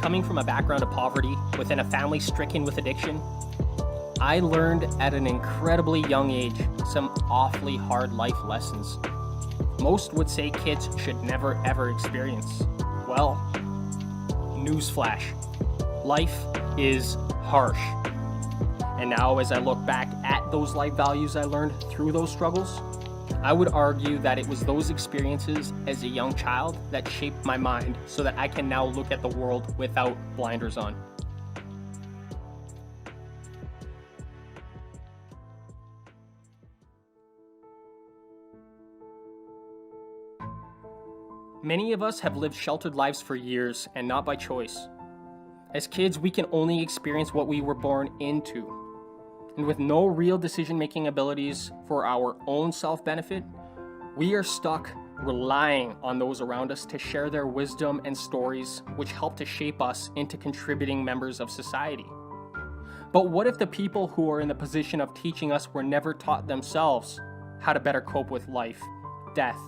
Coming from a background of poverty within a family stricken with addiction, I learned at an incredibly young age some awfully hard life lessons. Most would say kids should never ever experience. Well, newsflash, life is harsh. And now as I look back at those life values I learned through those struggles, I would argue that it was those experiences as a young child that shaped my mind so that I can now look at the world without blinders on. Many of us have lived sheltered lives for years and not by choice. As kids, we can only experience what we were born into. And with no real decision-making abilities for our own self-benefit, we are stuck relying on those around us to share their wisdom and stories which help to shape us into contributing members of society. But what if the people who are in the position of teaching us were never taught themselves how to better cope with life, death,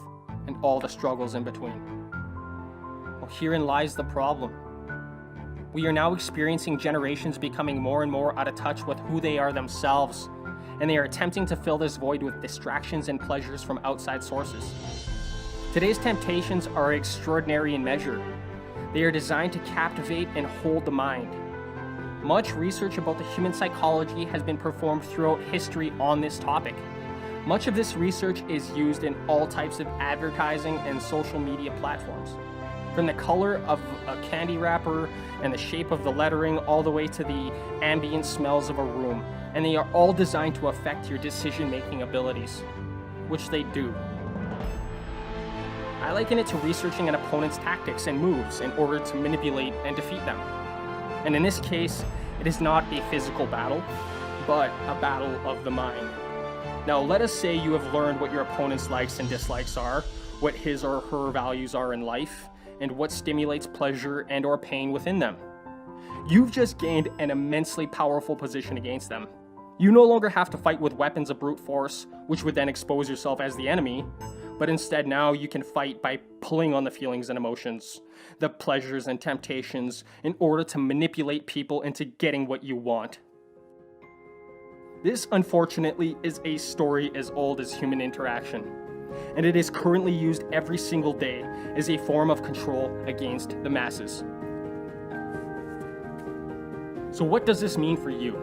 and all the struggles in between? Well, herein lies the problem. We are now experiencing generations becoming more and more out of touch with who they are themselves, and they are attempting to fill this void with distractions and pleasures from outside sources. Today's temptations are extraordinary in measure. They are designed to captivate and hold the mind. Much research about the human psychology has been performed throughout history on this topic. Much of this research is used in all types of advertising and social media platforms. From the color of a candy wrapper and the shape of the lettering all the way to the ambient smells of a room. And they are all designed to affect your decision-making abilities, which they do. I liken it to researching an opponent's tactics and moves in order to manipulate and defeat them. And in this case, it is not a physical battle, but a battle of the mind. Now, let us say you have learned what your opponent's likes and dislikes are, what his or her values are in life, and what stimulates pleasure and or pain within them. You've just gained an immensely powerful position against them. You no longer have to fight with weapons of brute force, which would then expose yourself as the enemy, but instead now you can fight by pulling on the feelings and emotions, the pleasures and temptations, in order to manipulate people into getting what you want. This, unfortunately, is a story as old as human interaction, and it is currently used every single day as a form of control against the masses. So what does this mean for you?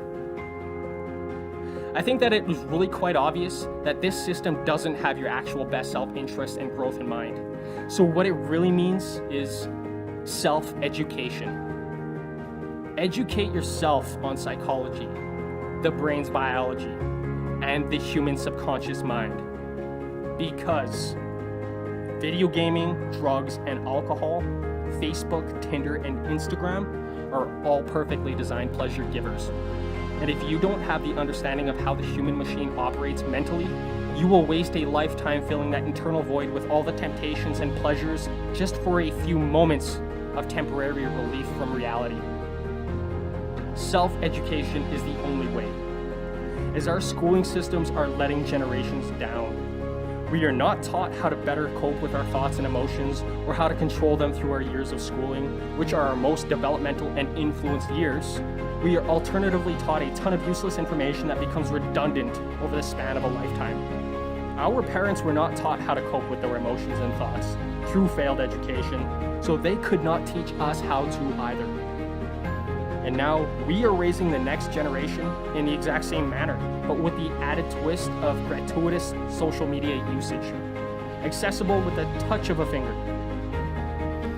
I think that it was really quite obvious that this system doesn't have your actual best self-interest and growth in mind. So what it really means is self-education. Educate yourself on psychology, the brain's biology, and the human subconscious mind. Because video gaming, drugs, and alcohol, Facebook, Tinder, and Instagram are all perfectly designed pleasure givers. And if you don't have the understanding of how the human machine operates mentally, you will waste a lifetime filling that internal void with all the temptations and pleasures just for a few moments of temporary relief from reality. Self-education is the only way, as our schooling systems are letting generations down. We are not taught how to better cope with our thoughts and emotions, or how to control them through our years of schooling, which are our most developmental and influenced years. We are alternatively taught a ton of useless information that becomes redundant over the span of a lifetime. Our parents were not taught how to cope with their emotions and thoughts through failed education, so they could not teach us how to either. And now we are raising the next generation in the exact same manner, but with the added twist of gratuitous social media usage, accessible with the touch of a finger.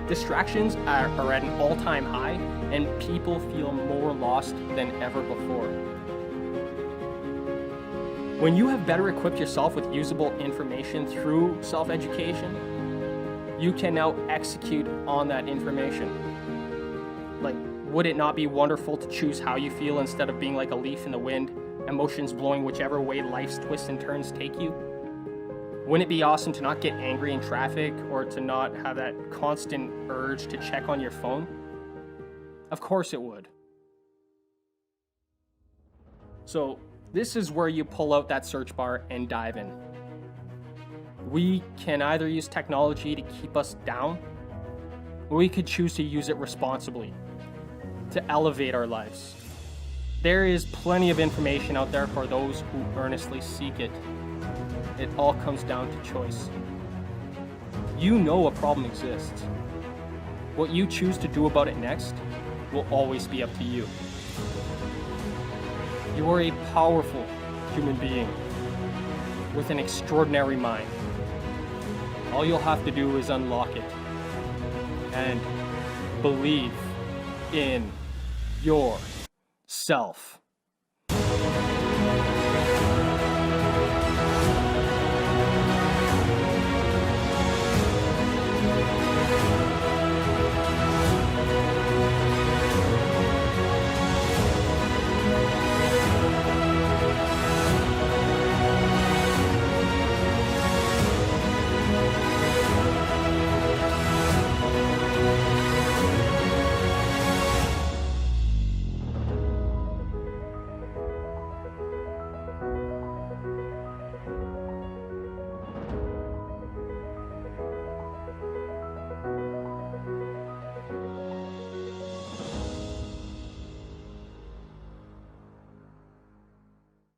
Distractions are at an all-time high, and people feel more lost than ever before. When you have better equipped yourself with usable information through self-education, you can now execute on that information. Like, would it not be wonderful to choose how you feel instead of being like a leaf in the wind, emotions blowing whichever way life's twists and turns take you? Wouldn't it be awesome to not get angry in traffic or to not have that constant urge to check on your phone? Of course it would. So this is where you pull out that search bar and dive in. We can either use technology to keep us down, or we could choose to use it responsibly, to elevate our lives. There is plenty of information out there for those who earnestly seek it. It all comes down to choice. You know a problem exists. What you choose to do about it next will always be up to you. You are a powerful human being with an extraordinary mind. All you'll have to do is unlock it and believe in yourself.